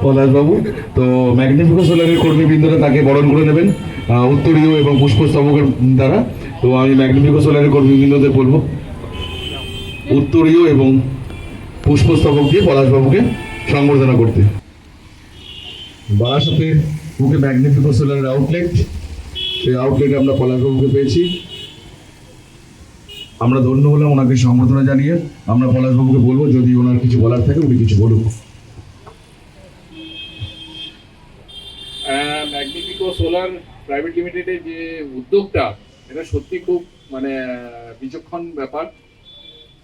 পলাশবাবু, তো ম্যাগনিফিকো সোলারের কর্মীবৃন্দরা তাকে বরণ করে নেবেন উত্তরীয় এবং পুষ্পস্তবকের দ্বারা। তো আমি ম্যাগনিফিকো সোলারের কর্মীবৃন্দদের বলবো উত্তরীয় এবং পুষ্পস্তবক দিয়ে পলাশবাবুকে সংবর্ধনা করতে। বারাসাতে মুখে ম্যাগনিফিকো সোলারের আউটলেট, সেই আউটলেটে আমরা পলাশবাবুকে পেয়েছি। আমরা ধন্য হলাম ওনাকে সংবর্ধনা জানিয়ে। আমরা পলাশবাবুকে বলবো যদি ওনার কিছু বলার থাকে উনি কিছু বলুন। ম্যাগনিফিকো সোলার প্রাইভেট লিমিটেডের যে উদ্যোগটা, এটা সত্যি খুব মানে বিচক্ষণ ব্যাপার।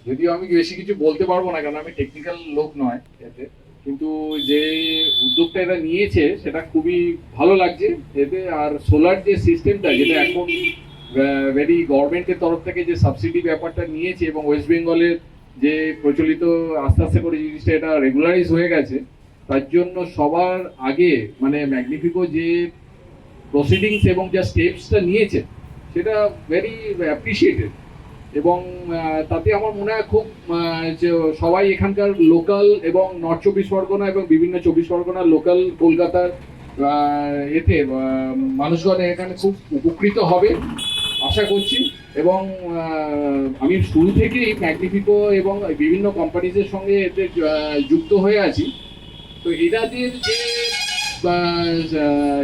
যদিও আমি বেশি কিছু বলতে পারবো না, কারণ আমি টেকনিক্যাল লোক নয় এতে, কিন্তু যে উদ্যোগটা এটা নিয়েছে সেটা খুবই ভালো লাগছে এতে। আর সোলার যে সিস্টেমটা, যেটা এখন ভেরি গভর্নমেন্টের তরফ থেকে যে সাবসিডি ব্যাপারটা নিয়েছে এবং ওয়েস্ট বেঙ্গলের যে প্রচলিত আস্তে আস্তে করে জিনিসটা এটা রেগুলারাইজ হয়ে গেছে, তার জন্য সবার আগে মানে ম্যাগনিফিকো যে প্রসিডিংস এবং যা স্টেপসটা নিয়েছে সেটা ভেরি অ্যাপ্রিসিয়েটেড। এবং তাতে আমার মনে হয় খুব যে সবাই এখানকার লোকাল এবং নর্থ চব্বিশ পরগনা এবং বিভিন্ন চব্বিশ পরগনার লোকাল কলকাতার এতে মানুষগণ এখানে খুব উপকৃত হবে আশা করছি। এবং আমি শুরু থেকেই ম্যাগনিফিকো এবং বিভিন্ন কোম্পানিজের সঙ্গে এতে যুক্ত হয়ে আছি। তো এদের যে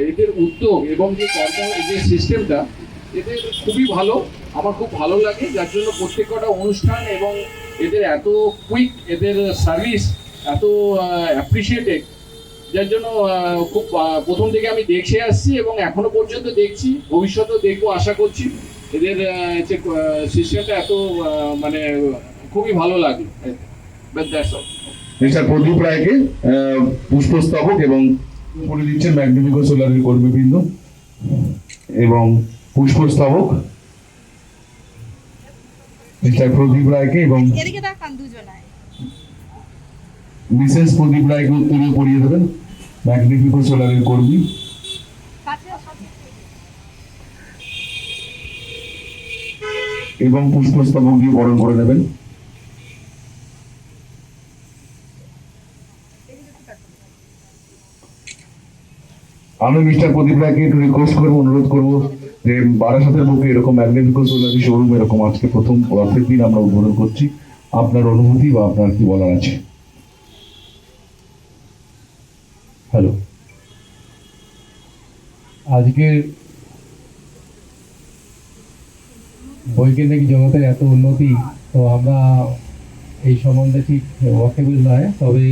এদের উদ্যোগ এবং যে যে সিস্টেমটা এদের খুবই ভালো, আমার খুব ভালো লাগে। যার জন্য প্রত্যেকটা অনুষ্ঠান এবং এদের এত কুইক এদের সার্ভিস এত অ্যাপ্রিসিয়েটেড, যার জন্য খুব প্রথম থেকে আমি দেখে আসছি এবং এখনো পর্যন্ত দেখছি, ভবিষ্যতেও দেখবো আশা করছি। এদের যে সিস্টেমটা এত মানে খুবই ভালো লাগে। মিস্টার প্রদীপ রায়কে পুষ্পস্তবক এবং করে দিচ্ছেন ম্যাগনিফিকো সোলারের কর্মীবৃন্দ এবং পুষ্পস্তবক মিস্টার প্রদীপ রায়কে এবং মিসেস প্রদীপ রায়কে উত্তরীয় পরিয়ে দেবেন ম্যাগনিফিকো সোলারের কর্মী এবং পুষ্পস্তবক দিয়ে বরণ করে নেবেন। আমি মিস্টার প্রদীপ রায়কে একটু রিকোয়েস্ট করবো, অনুরোধ করবো যে বারাসাতের বুকে এরকম ম্যাগনিফিকো সোলার শোরুম এরকম আজকে প্রথম রথের দিন আমরা উদ্বোধন করছি। আপনার অনুভূতি বা আপনার কি বলার আছে? হ্যালো, আজকের বৈজ্ঞানিক জগতের এত উন্নতি, তো আমরা এই সম্বন্ধে ঠিক ওয়াকেবল নয়, তবে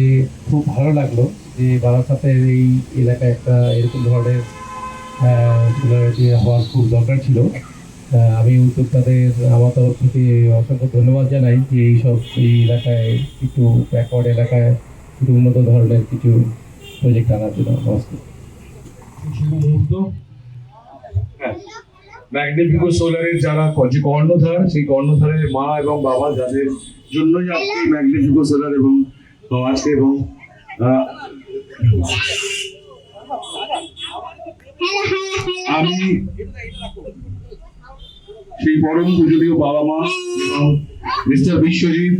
খুব ভালো লাগলো যে বারাসাতের এই এলাকায় একটা এরকম ধরনের সোলারিটি হওয়ার খুব দরকার ছিল। আমি উদ্যোক্তাদের আমার তরফ থেকে অসংখ্য ধন্যবাদ জানাই যে এই এলাকায় একটু ব্যাকওয়ার্ড এলাকায় একটু উন্নত ধরনের কিছু প্রজেক্ট আনার জন্য। নমস্কার। ম্যাগনিফিকো সোলারের যারা যে কর্ণধার, সেই কর্ণধারের মা এবং বাবা, যাদের জন্যই আজকে ম্যাগনিফিকো সোলার এবং আজকে এবং আমি সেই পরম পূজনীয় বাবা মা এবং মিস্টার বিশ্বজিৎ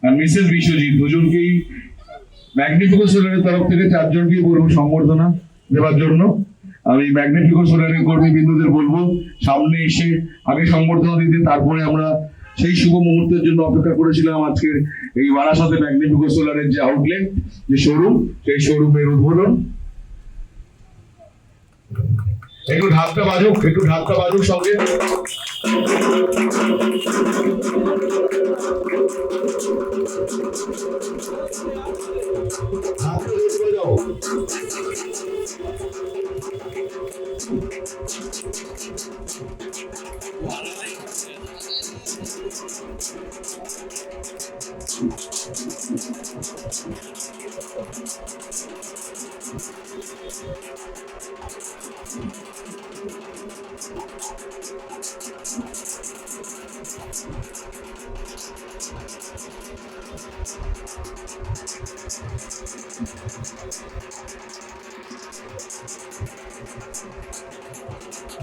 আর মিসেস বিশ্বজিৎ দুজনকেই ম্যাগনিফিকো সোলারের তরফ থেকে চারজনকেই বলবো সংবর্ধনা দেওয়ার জন্য। আমি ম্যাগনিফিকো সোলারের কর্মীবৃন্দদের বলবো সামনে এসে আগে সংবর্ধনা দিতে, তারপরে আমরা সেই শুভ মুহূর্তের জন্য অপেক্ষা করেছিলাম। আজকের এই বারাসাতে ম্যাগনিফিকো সোলারের যে আউটলেট, যে শোরুম, সেই শোরুমের উদ্বোধন। একটু ঢাকটা বাজুক সঙ্গে।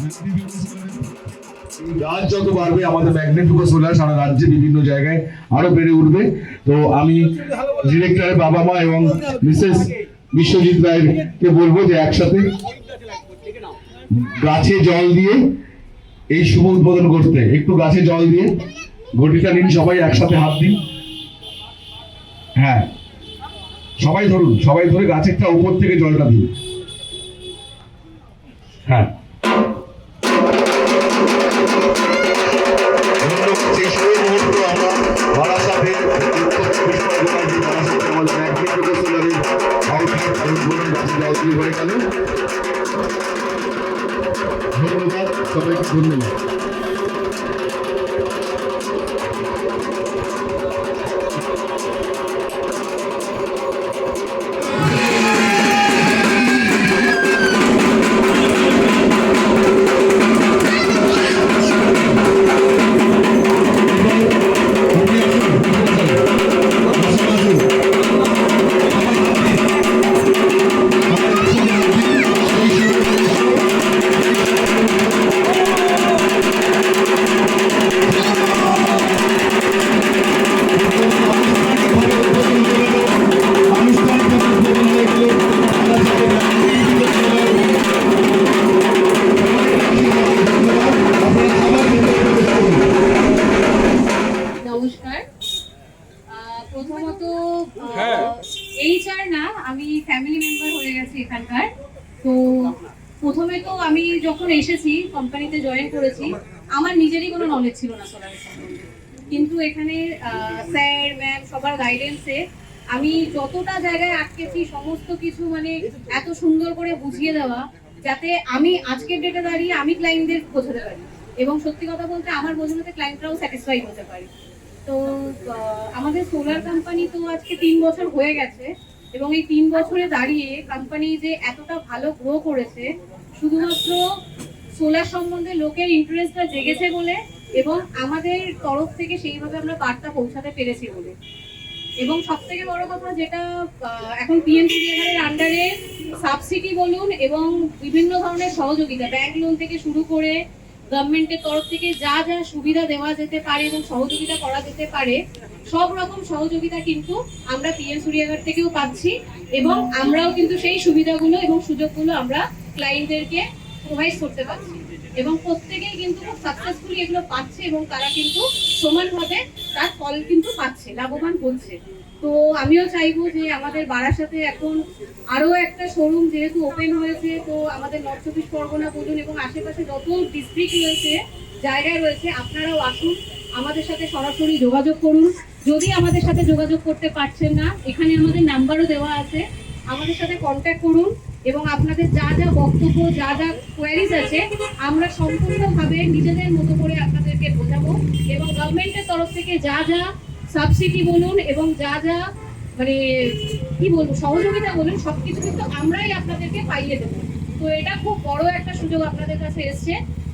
এই গাছ যত বাড়বে আমাদের ম্যাগনিফিকো সোলার সারা রাজ্যে বিভিন্ন জায়গায় আরো বেড়ে উঠবে। তো আমি ডিরেক্টরের বাবা মা এবং মিসেস বিশ্বজিৎ রায়কে বলবো যে একসাথে গাছে জল দিয়ে এই শুভ উদ্বোধন করতে। একটু গাছে জল দিয়ে ঘটিটা নিন, সবাই একসাথে হাত দিন। হ্যাঁ, সবাই ধরুন, সবাই ধরে গাছেরটা উপর থেকে জলটা দিন। হ্যাঁ, সেই শুভ মুহূর্ত আমরা বারাসাতের উত্তর চব্বিশ পরগনার যে বারাসাতে আমাদের ম্যাগনিফিকো সোলারের আউটলেট উদ্বোধন গাছে জল দিয়ে হয়ে গেল। ধন্যবাদ সবাইকে, ধন্যবাদ। নমস্কার। প্রথমত HR না, আমি ফ্যামিলি মেম্বার হয়ে গেছি এখানকার। তো প্রথমে তো আমি যখন এসেছি কোম্পানিতে জয়েন করেছি, আমার নিজেরই কোনো নলেজ ছিল না সোলারের সম্বন্ধে, কিন্তু এখানে স্যার ম্যাম সবার গাইডেন্সে আমি যতটা জায়গায় আটকেছি সমস্ত কিছু মানে এত সুন্দর করে বুঝিয়ে দেওয়া যাতে আমি আজকের ডেটে দাঁড়িয়ে আমি ক্লায়েন্টদের বোঝাতে পারি, এবং সত্যি কথা বলতে আমার বোঝানোতে ক্লায়েন্টরাও স্যাটিসফাই হতে পারে। তো আমাদের সোলার কোম্পানি তো আজকে 3 বছর হয়ে গেছে, এবং এই 3 বছরে দাঁড়িয়ে কোম্পানি যে এতটা ভালো গ্রো করেছে শুধুমাত্র সোলার সম্বন্ধে লোকের ইন্টারেস্টটা জেগেছে বলে, এবং আমাদের তরফ থেকে সেইভাবে আমরা বার্তা পৌঁছাতে পেরেছি বলে। এবং সব থেকে বড় কথা যেটা এখন পিএম সূর্যঘরের আন্ডারে সাবসিডি বলুন এবং বিভিন্ন ধরনের সহযোগিতা, ব্যাংক লোন থেকে শুরু করে গভর্নমেন্টের তরফ থেকে যা যা সুবিধা দেওয়া যেতে পারে এবং সহযোগিতা করা যেতে পারে, সব রকম সহযোগিতা কিন্তু আমরা পিএম সূর্যঘর থেকেও পাচ্ছি, এবং আমরাও কিন্তু সেই সুবিধাগুলো এবং সুযোগগুলো আমরা ক্লায়েন্টদেরকে প্রোভাইড করতে পারছি, এবং প্রত্যেকেই কিন্তু খুব সাকসেসফুলি এগুলো পাচ্ছে, এবং তারা কিন্তু সমানভাবে তার ফল কিন্তু পাচ্ছে, লাভবান হচ্ছে। তো আমিও চাইবো যে আমাদের বারাসাতে এখন আরো একটা শোরুম যেহেতু ওপেন হয়েছে, তো আমাদের নর্থ চব্বিশ পরগনা বলুন এবং আশেপাশে যত ডিস্ট্রিক্ট রয়েছে, জায়গায় রয়েছে, আপনারাও আসুন, আমাদের সাথে সরাসরি যোগাযোগ করুন। যদি আমাদের সাথে যোগাযোগ করতে পারছেন না, এখানে আমাদের নাম্বারও দেওয়া আছে, আমাদের সাথে কন্ট্যাক্ট করুন, এবং আপনাদের যা যা বক্তব্য, যা যা কোয়ারিজ আছে আমরা সম্পূর্ণভাবে নিজেদের মতো করে আপনাদেরকে বোঝাবো, এবং গভর্নমেন্টের তরফ থেকে যা যা সাবসিডি বলুন এবং যা যা মানে কি বলবো সহযোগিতা বলুন, সবকিছু কিন্তু আমরাই আপনাদেরকে পাইয়ে দেবো। তো এটা খুব বড় একটা সুযোগ আপনাদের কাছে এসছে,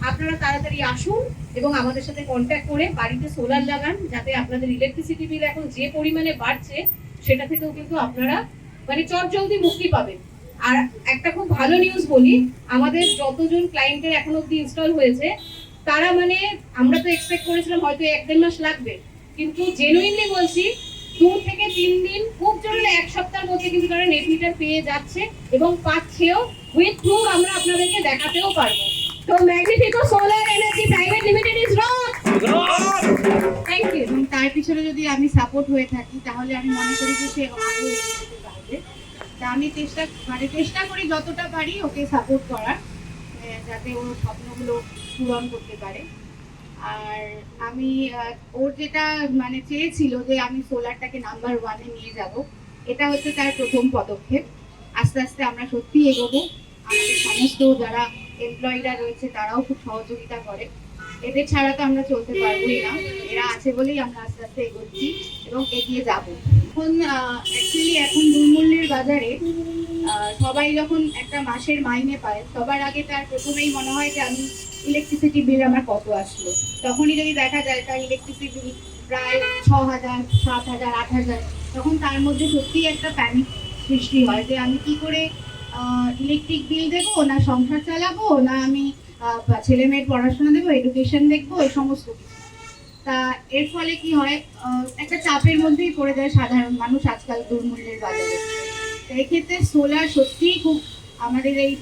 আপনারা তাড়াতাড়ি আসুন এবং আমাদের সাথে কন্ট্যাক্ট করে বাড়িতে সোলার লাগান, যাতে আপনাদের ইলেকট্রিসিটি বিল এখন যে পরিমাণে বাড়ছে সেটা থেকেও কিন্তু আপনারা মানে চটজলদি মুক্তি পাবেন। আর একটা খুব ভালো নিউজ বলি, আমাদের যতজন ক্লায়েন্টের এখন অব্দি ইনস্টল হয়েছে তারা মানে আমরা তো এক্সপেক্ট করেছিলাম হয়তো 1-1.5 মাস লাগবে, কিন্তু জেনুইনলি বলছি 2 থেকে 3 দিন, খুব জরুরি 1 সপ্তাহের মধ্যে কিন্তু তারা নেট মিটার পেয়ে যাচ্ছে এবং পাচ্ছেও, উইথ প্রুফ আমরা আপনাদেরকে দেখাতেও পারবো। তো Magnifico solar energy private limited is rock. Thank you. এবং তার পিছনে যদি আমি সাপোর্ট হয়ে থাকি তাহলে আমি মনে করি যে সে আরো এগিয়ে যেতে পারবে। তা আমি চেষ্টা করি যতটা পারি ওকে সাপোর্ট করার, যাতে ওর স্বপ্নগুলো পূরণ করতে পারে। আর আমি ওর যেটা মানে চেয়েছিল যে আমি সোলারটাকে নাম্বার 1-এ নিয়ে যাব, এটা হচ্ছে তার প্রথম পদক্ষেপ। আস্তে আস্তে আমরা সত্যি এগোবো, আমাদের সমস্ত যারা এমপ্লয়িরা রয়েছে তারাও খুব সহযোগিতা করে, এদের ছাড়া তো আমরা চলতে পারবোই না, এরা আছে বলেই আমরা আস্তে আস্তে এগোচ্ছি এবং এগিয়ে যাব। এখন অ্যাকচুয়ালি এখন দুর্মূল্যের বাজারে সবাই যখন একটা মাসের মাইনে পায়, সবার আগে তার প্রথমেই মনে হয় যে আমি ইলেকট্রিসিটি বিল আমার কত আসলো। তখনই যদি দেখা যায় তার ইলেকট্রিসিটি বিল প্রায় 6,000, 7,000, 8,000, তখন তার মধ্যে সত্যিই একটা প্যানিক সৃষ্টি হয় যে আমি কি করে ইলেকট্রিক বিল দেবো, না সংসার চালাবো, না আমি ছেলে মেয়ের পড়াশোনা দেখবো, এডুকেশন দেখবো, এই সমস্ত কিছু। তা এর ফলে কি হয়, একটা চাপের মধ্যেই পড়ে যায় সাধারণ মানুষ আজকাল দুর্মূল্যের বাজারে। তো এক্ষেত্রে সোলার সত্যিই খুব আমাদের এই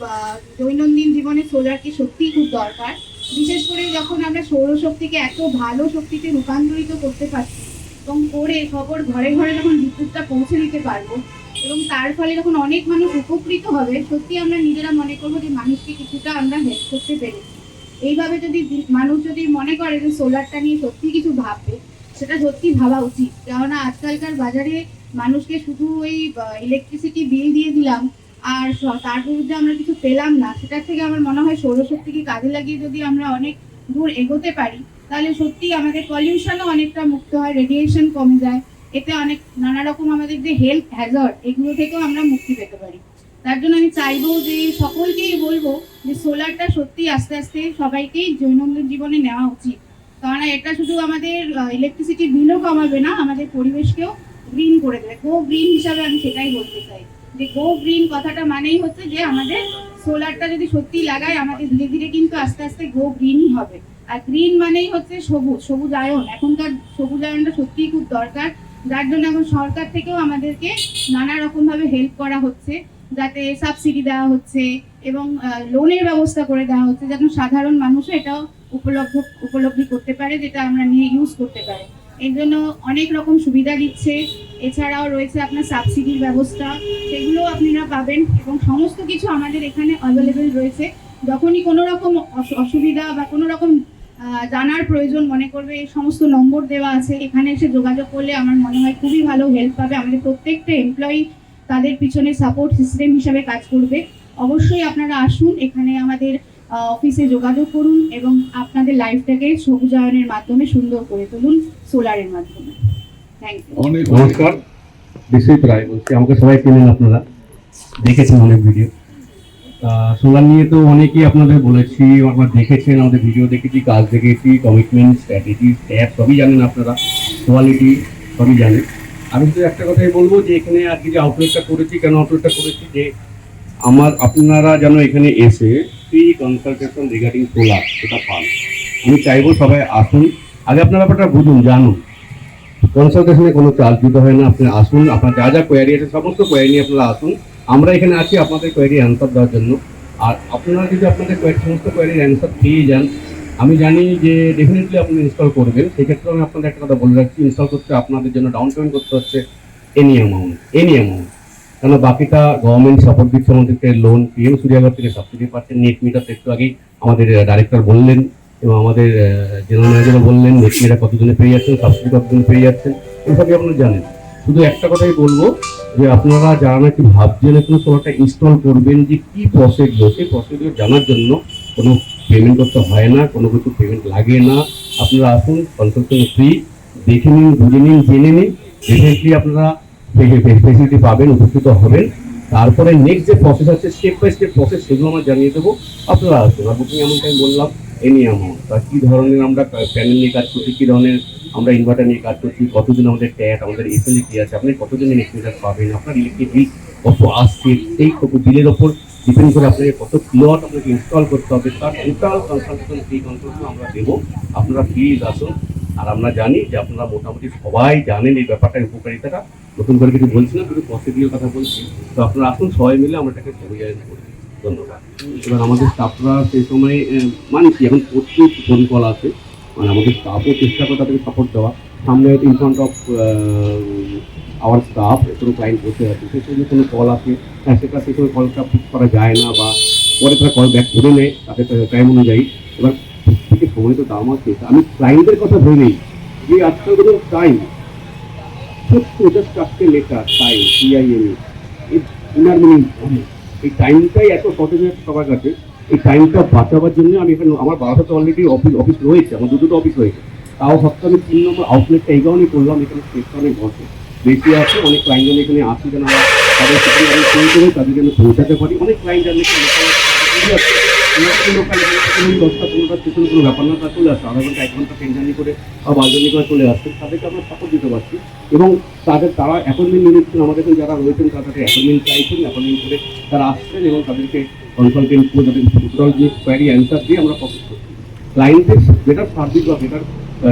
দৈনন্দিন জীবনে সোলারকে সত্যিই খুব দরকার। বিশেষ করে যখন আমরা সৌরশক্তিকে এত ভালো শক্তিতে রূপান্তরিত করতে পারছি এবং করে খবর ঘরে ঘরে যখন বিদ্যুৎটা পৌঁছে দিতে পারবো এবং তার ফলে যখন অনেক মানুষ উপকৃত হবে, সত্যি আমরা নিজেরা মনে করবো যে মানুষকে কিছুটা আমরা হেল্প করতে পেরেছি। এইভাবে যদি মানুষ যদি মনে করে যে সোলারটা নিয়ে সত্যি কিছু ভাববে, সেটা সত্যি ভাবা উচিত। কেননা আজকালকার বাজারে মানুষকে শুধু ওই ইলেকট্রিসিটি বিল দিয়ে দিলাম আর তার বিরুদ্ধে আমরা কিছু পেলাম না, সেটার থেকে আমার মনে হয় সৌরশক্তিকে কাজে লাগিয়ে যদি আমরা অনেক দূর এগোতে পারি, তাহলে সত্যি আমাদের পলিউশনও অনেকটা মুক্ত হয়, রেডিয়েশন কমে যায়, এতে অনেক নানা রকম আমাদের যে হেলথ হ্যাজার্ড এগুলো থেকেও আমরা মুক্তি পেতে পারি। তার জন্য আমি চাইবো যে সকলকেই বলবো যে সোলারটা সত্যি আস্তে আস্তে সবাইকেই দৈনন্দিন জীবনে নেওয়া উচিত। কারণ এটা শুধু আমাদের ইলেকট্রিসিটি বিলও কমাবে না, আমাদের পরিবেশকেও গ্রিন করে দেবে। গো গ্রিন হিসাবে আমি সেটাই বলতে চাই যে গো গ্রিন কথাটা মানেই হচ্ছে যে আমাদের সোলারটা যদি সত্যি লাগায়, আমাদের ধীরে ধীরে কিন্তু আস্তে আস্তে গো গ্রিনই হবে। আর গ্রিন মানেই হচ্ছে সবুজ, সবুজায়ন। এখনকার সবুজায়নটা সত্যিই খুব দরকার, যার জন্য এখন সরকার থেকেও আমাদেরকে নানা রকম ভাবে হেল্প করা হচ্ছে, যাতে সাবসিডি দেওয়া হচ্ছে এবং লোনের ব্যবস্থা করে দেওয়া হচ্ছে, যাতে সাধারণ মানুষও এটাও উপলব্ধি করতে পারে, যেটা আমরা নিয়ে ইউজ করতে পারি। এর জন্য অনেক রকম সুবিধা দিচ্ছে। এছাড়াও রয়েছে আপনার সাবসিডির ব্যবস্থা, সেগুলো আপনারা পাবেন এবং সমস্ত কিছু আমাদের এখানে অ্যাভেলেবেল রয়েছে। যখনই কোনো রকম অসুবিধা বা কোনো রকম জানার প্রয়োজন মনে করবে, এই সমস্ত নম্বর দেওয়া আছে, এখানে এসে যোগাযোগ করলে আমার মনে হয় খুবই ভালো হেল্প পাবে। আমাদের প্রত্যেকটা এমপ্লয়ি তাদের পিছনে সাপোর্ট সিস্টেম হিসাবে কাজ করবে। অবশ্যই আপনারা আসুন, এখানে আমাদের অফিসে যোগাযোগ করুন এবং আপনাদের লাইফটাকে সবুজায়নের মাধ্যমে সুন্দর করে তুলুন সোলারের মাধ্যমে। Thank you. অনেক নমস্কার, বিশ্বজিৎ রায় বলছি। আমাকে সবাই চেনেন, আপনারা দেখেছেন অনেক ভিডিও। সোলার নিয়ে তো অনেকেই আপনাদের বলেছি, আপনারা দেখেছেন, আমাদের ভিডিও দেখেছি, কাজ দেখেছি, কমিটমেন্ট, স্ট্র্যাটেজি, স্ট্যাপ সবই জানেন আপনারা, কোয়ালিটি সবই জানেন। আমি শুধু একটা কথাই বলবো যে এখানে আজকে যে আউটলেটটা করেছি, কেন আউটলেটটা করেছি, যে আপনারা যেন এখানে এসে ফ্রি কনসালটেশন রিগার্ডিং সোলার সেটা পান। আমি চাইবো সবাই আসুন, আগে আপনারা ব্যাপারটা বুঝুন, জানুন। কনসালটেশনে কোনো চার্জ দিতে হয় না, আপনি আসুন, আপনার যা যা কোয়ারি আছে সমস্ত কোয়ারি নিয়ে আপনারা আসুন। আমরা এখানে আছি আপনাদের কোয়ারি অ্যান্সার দেওয়ার জন্য। আর আপনারা যদি আপনাদের সমস্ত কোয়ারির অ্যান্সার পেয়ে যান, আমি জানি যে ডেফিনেটলি আপনি ইনস্টল করবেন। সেক্ষেত্রে আমি আপনাদের একটা কথা বলে রাখছি, ইনস্টল করতে আপনাদের জন্য ডাউন পেমেন্ট করতে হচ্ছে এনি অ্যামাউন্ট। কেন বাকিটা গভর্নমেন্ট সাপোর্ট দিচ্ছে আমাদেরকে, লোন, পিএম সূর্যাগর থেকে সাবসিডি পাচ্ছেন। নেট মিটার একটু আগেই আমাদের ডাইরেক্টর বললেন এবং আমাদের জেনারেল ম্যানেজারও বললেন নেট মিটার কতজনে পেয়ে যাচ্ছেন, সাবসিডি কতজনে পেয়ে যাচ্ছেন, এসবই আপনারা জানেন। শুধু একটা কথাই বলবো যে আপনারা যারা নাকি ভাবছেন কোনো সোলারটা ইনস্টল করবেন, যে কি প্রসেসগুলো, সেই প্রসেসগুলো জানার জন্য কোনো পেমেন্ট করতে হয় না, কোনো কিছু পেমেন্ট লাগে না। আপনারা আসুন, কনসালটেশন ফ্রি, দেখে নিন, বুঝে নিন, জেনে নিন, ডেফিনেটলি আপনারা ফেসিলিটি পাবেন, উপকৃত হবেন। তারপরে নেক্সট যে প্রসেস আছে, স্টেপ বাই স্টেপ প্রসেস, সেগুলো আমরা জানিয়ে দেবো। আপনারা আসুন। আর বুকিং এমনটা আমি বললাম এনি অ্যামাউন্ট, তা কী ধরনের আমরা প্যানেল নিয়ে কাজ করছি, কী ধরনের আমরা ইনভার্টার নিয়ে কাজ করছি, কতদিন আমাদের ট্যাট, আমাদের এসএলই কী আছে, আপনি কতদিন ইলেকট্রিক পাবেন, আপনার ইলেকট্রিক বিল কত আসছে, সেই বিলের ওপর ডিপেন্ড করে আপনাকে কত কিলোওয়াট আপনাকে ইনস্টল করতে হবে, তার টোটাল কনসালটেশন, ফ্রি কনসালটেশন আমরা দেবো। আপনারা প্লিজ আসুন। আর আমরা জানি যে আপনারা মোটামুটি সবাই জানেন এই ব্যাপারটার উপকারিতাটা, নতুন করে কিছু বলছি না, শুধু প্রসিডিওর কথা বলছি। তো আপনারা আসুন, সবাই মিলে আমরা এটাকে সহযোগিতা করি। ধন্যবাদ। এবার আমাদের স্টাফরা সেই সময় মানছি, এখন প্রচুর ফোন কল আছে, মানে আমাদের স্টাফও চেষ্টা করে তাদেরকে সাপোর্ট দেওয়া। সামনে হয়তো in front of our staff কোনো ক্লায়েন্ট বসে আছে, সেই সময় কোনো কল আসে, সেটা সেই সময় কলটা পিক করা যায় না, বা পরে তারা কল ব্যাক করে নেয় তাদের টাইম অনুযায়ী। এবার থেকে সময় তো দাম আছে, আমি ক্লায়েন্টের কথা ভেবেই যে আজকাল কোনো টাইম লেখা টাইম CIME ইনার মিনিং, এই টাইমটাই এত শর্টেজ হয়েছে সবার কাছে। এই টাইমটা বাঁচাবার জন্য আমি এখানে, আমার বাসাতে অলরেডি অফিস রয়েছে, আমার দুটো অফিস রয়েছে, তাও সপ্তাহে আমি 3 নম্বর আউটলেটটা এই কারণেই করলাম। এখানে স্পেসটা অনেক বসে বেশি আছে, অনেক ক্লায়েন্টজন এখানে আসে, যেন তাদের সাথে আমি ফোন করে তাদেরকে আমি পৌঁছাতে পারি। অনেক ক্লায়েন্ট আছে লোকাল 10টা 15টা স্টেশন কোনো ব্যাপার না, তারা চলে আসছে, আধা ঘন্টা 1 ঘন্টা ট্রেন জার্নি করে বা বাস জার্নি করে চলে আসছে, তাদেরকে আমরা সাপোর্ট দিতে পারছি। এবং তারা অ্যাপয়েন্টমেন্ট নিচ্ছেন, আমাদের এখানে যারা রয়েছেন তাদের অ্যাপয়েন্টমেন্ট চাইছেন, অ্যাপয়েন্টমেন্ট করে তারা আসছেন এবং তাদেরকে কনসালটেন্ট করে তাদের টোটাল যে কোয়ারি অ্যান্সার দিয়ে আমরা প্রসেস করছি। ক্লায়েন্টের বেটার সার্ভিস বা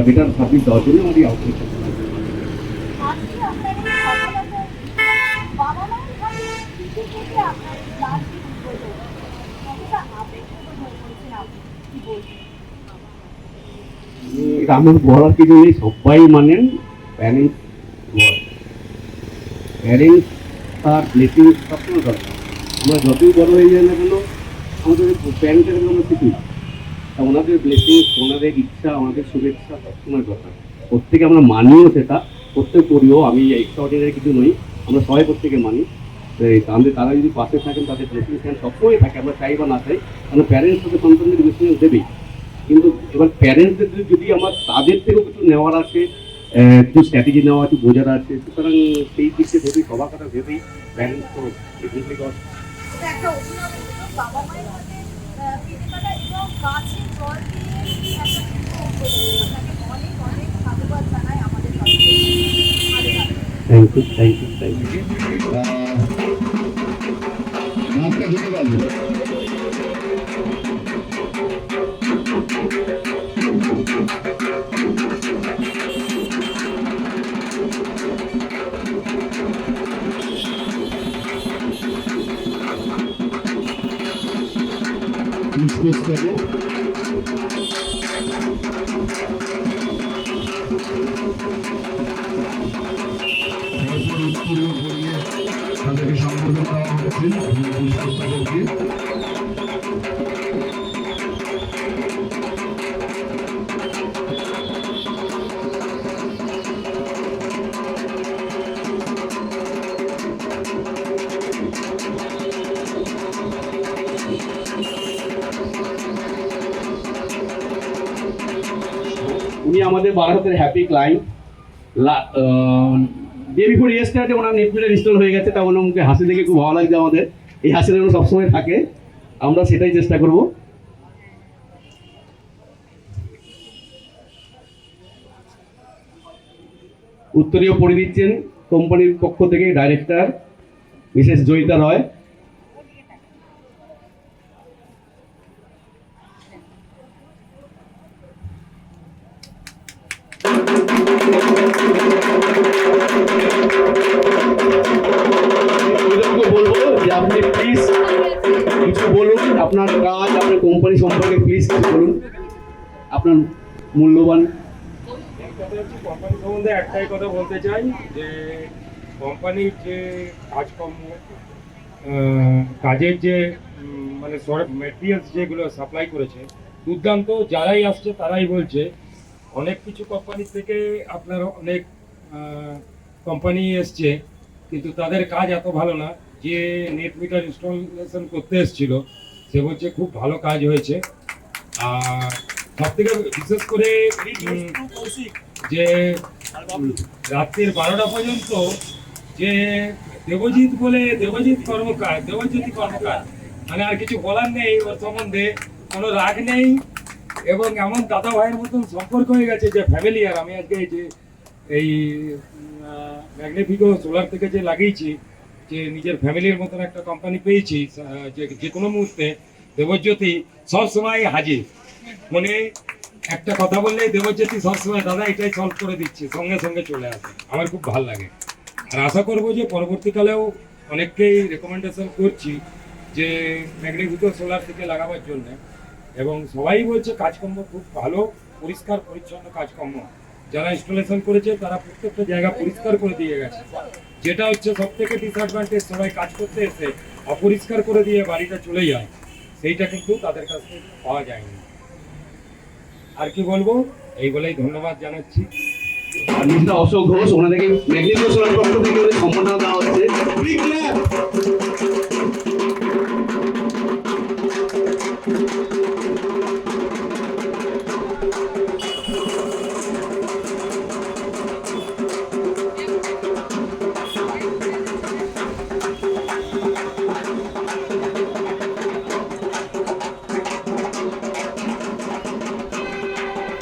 বেটার সার্ভিস দেওয়ার জন্য আমাদের আউটরিচ। আজকে আপনার এই সফলতা বাবা মায়ের ঘরে শিশু থেকে আপনার এই ক্লাস উদ্বোধন কতটা আবেগপ্রবণ হয়ে পড়েছেন আপনি, কি বলবেন? এটা আমি বলার কিছু নেই, সবাই মানেন প্যারেন্টস ওয়ার্ড, প্যারেন্টস তার ব্লেসিং সবসময় দরকার। আমরা যতই বড় হয়ে যাই না কেন আমাদের প্যারেন্টের আমরা কিছুই, তা ওনাদের ব্লেসিং, ওনাদের ইচ্ছা, ওনাদের শুভেচ্ছা সবসময় দরকার। প্রত্যেকে আমরা মানিও, সেটা প্রত্যেক করিও, আমি এক্সট্রাঅর্ডিনারি কিছু নই, আমরা সবাই প্রত্যেকে মানি। তাহলে তারা যদি পাশে থাকেন, তাদের ব্লেসিং সবসময় থাকে, আমরা চাই বা না চাই, কারণ প্যারেন্টস তাদের সন্তানদের ব্লেসিং দেবেই। কিন্তু এবার প্যারেন্টসদের যদি আমার তাদের থেকেও কিছু নেওয়ার আছে, কিছু স্ট্র্যাটেজি নেওয়া আছে, বোঝার আছে, সুতরাং সেই দিকে ভেবেই, সবার কথা ভেবেই প্যারেন্টস তো ডেফিনেটলি এটা একটা অভিনব উদ্যোগ বাবা মায়ের হাতে পেতে পারা এবং গাছে জল দিয়ে একটা শুভ উদ্যোগ। আপনাকে অনেক অনেক ধন্যবাদ জানাই আমাদের কাছে। Thank you, thank you, thank you. নাচটা ঢুকে গেল। পুষ্পস করো। তারপর উত্তরীয় পরিয়ে তাদেরকে সম্বোধন করা হচ্ছে পুষ্পস্তবককে। উনি আমাদের বারাসাতের happy client. Day before yesterday ওনার নেট মিটার ইনস্টল হয়ে গেছে, তা ওনার মুখে হাসি দেখে খুব ভালো লাগছে আমাদের। এই হাসিটা যেন সবসময় থাকে, আমরা সেটাই চেষ্টা করব। উত্তরীয় পড়ে দিচ্ছেন কোম্পানির পক্ষ থেকে ডাইরেক্টর মিসেস জয়িতা রয়। বলবো যে আপনি প্লিজ কিছু বলুন, আপনার কাজ, আপনার কোম্পানি সম্পর্কে প্লিজ কিছু বলুন, আপনার মূল্যবান। কোম্পানি সম্বন্ধে একটাই কথা বলতে চাই যে কোম্পানির যে কাজকর্ম, কাজের যে মানে মেটেরিয়ালস যেগুলো সাপ্লাই করেছে দুর্দান্ত। যারাই আসছে তারাই বলছে অনেক কিছু কোম্পানি থেকে আপনার অনেক কোম্পানি এসছে, কিন্তু তাদের কাজ এত ভালো না। যে নেট মিটার ইনস্টলেশন করতে এসেছিল সে বলছে খুব ভালো কাজ হয়েছে। আর সব থেকে বিশেষ করে যে রাত্রির 12টা পর্যন্ত যে দেবজিৎ কর্মকার মানে আর কিছু বলার নেই, ওর সম্বন্ধে কোনো রাগ নেই এবং এমন দাদা ভাইয়ের মতন সম্পর্ক হয়ে গেছে যে ফ্যামিলি। আর আমি আজকে এই ম্যাগনিফিকো সোলার থেকে যে লাগিয়েছি, যে নিজের ফ্যামিলির মতন একটা কোম্পানি পেয়েছি, যে কোনো মুহূর্তে দেবজ্যোতি সবসময় হাজির। মনে একটা কথা বললেই দেবজ্যোতি সবসময় দাদা এটাই সলভ করে দিচ্ছে, সঙ্গে সঙ্গে চলে আসে। আমার খুব ভালো লাগে। আর আশা করবো যে পরবর্তীকালেও অনেককেই রেকমেন্ডেশন করছি যে ম্যাগনিফিকো সোলার থেকে লাগাবার জন্য। এবং সবাই বলছে কাজকর্ম খুব ভালো, পরিষ্কার পরিচ্ছন্ন কাজকর্ম। যারা ইনস্টলেশন করেছে তারা প্রত্যেকটা জায়গা পরিষ্কার করে দিয়ে গেছে, যেটা হচ্ছে সব থেকে ডিসঅ্যাডভান্টেজ। সবাই কাজ করতে এসে অপরিষ্কার করে দিয়ে বাড়িটা চলে যায়, সেইটা কিন্তু তাদের কাছ থেকে পাওয়া যায়নি। আর কি বলবো, এই বলেই ধন্যবাদ জানাচ্ছি। আর মিস্টার অশোক ঘোষ, ওনাদেরকে ম্যাগনিফিকো সোলার পক্ষ থেকে সম্মাননা দেওয়া হচ্ছে। Big clap!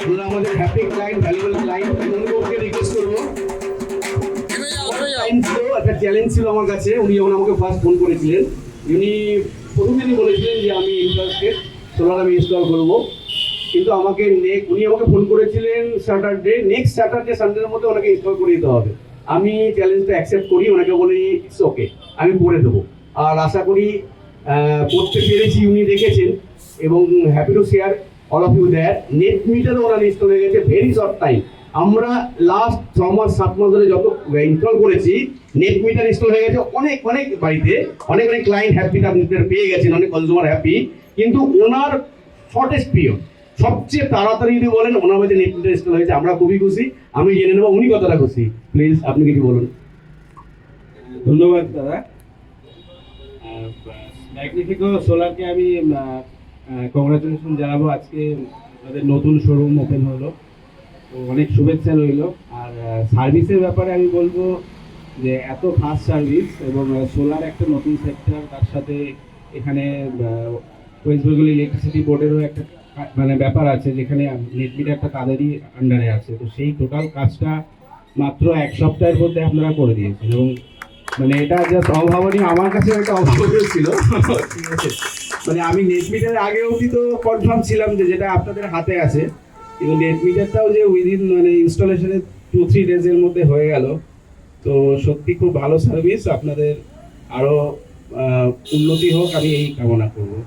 ওনারা আমাদের হ্যাপি ক্লায়েন্ট, ভ্যালুয়েবল ক্লায়েন্ট। অনুভবকে রিকোয়েস্ট করবো, একটা চ্যালেঞ্জ ছিল আমার কাছে। উনি যখন আমাকে ফার্স্ট ফোন করেছিলেন, উনি প্রথম দিনই বলেছিলেন যে আমি ইন্টারেস্টেড, সোলার আমি ইনস্টল করবো। কিন্তু উনি আমাকে ফোন করেছিলেন স্যাটারডে, নেক্সট স্যাটারডে সানডের মধ্যে ওনাকে ইনস্টল করে দিতে হবে। আমি চ্যালেঞ্জটা অ্যাকসেপ্ট করি, ওনাকে বলি ইটস ওকে, আমি করে দেবো। আর আশা করি করতে পেরেছি, উনি দেখেছেন এবং happy to share all of you that net মিটারও ওনার ইনস্টল হয়ে গেছে ভেরি শর্ট টাইম। আমরা লাস্ট 6 মাস 7 মাস ধরে যত ইনস্টল করেছি, নেট মিটার ইনস্টল হয়ে গেছে অনেক অনেক বাড়িতে, অনেক অনেক ক্লায়েন্ট হ্যাপি, আপনি পেয়ে গেছেন, অনেক কনজিউমার হ্যাপি। কিন্তু ওনার শর্টেস্ট পিরিয়ড, সবচেয়ে তাড়াতাড়ি যদি বলেন ওনার মধ্যে নেট মিটার ইনস্টল হয়েছে, আমরা খুবই খুশি। আমি জেনে নেবো উনি কতটা খুশি। প্লিজ আপনি কিছু বলুন। ধন্যবাদ দাদা। ম্যাগনিফিকো সোলারকে আমি কংগ্রাচুলেশন জানাবো। আজকে আমাদের নতুন শোরুম ওপেন হলো, তো অনেক শুভেচ্ছা রইলো। আর সার্ভিসের ব্যাপারে আমি বলবো যে এত ফাস্ট সার্ভিস এবং সোলার একটা নতুন সেক্টর, তার সাথে এখানে ওয়েস্ট বেঙ্গল ইলেকট্রিসিটি বোর্ডেরও একটা মানে ব্যাপার আছে, যেখানে নেট মিটারটা তাদেরই আন্ডারে আছে। তো সেই টোটাল কাজটা মাত্র 1 সপ্তাহের মধ্যে আপনারা করে দিয়েছেন এবং মানে এটা জাস্ট অভাবনীয়। আমার কাছে একটা অভাবনীয় ছিল, ঠিক আছে। মানে আমি নেট মিটারের আগে অবধি তো কনফার্ম ছিলাম যে যেটা আপনাদের হাতে আছে, কিন্তু নেট মিটারটাও যে উইদিন মানে ইনস্টলেশনের 2-3 ডেজের মধ্যে হয়ে গেল। তো সত্যি খুব ভালো সার্ভিস। আপনাদের আরও উন্নতি হোক, আমি এই কামনা করবো।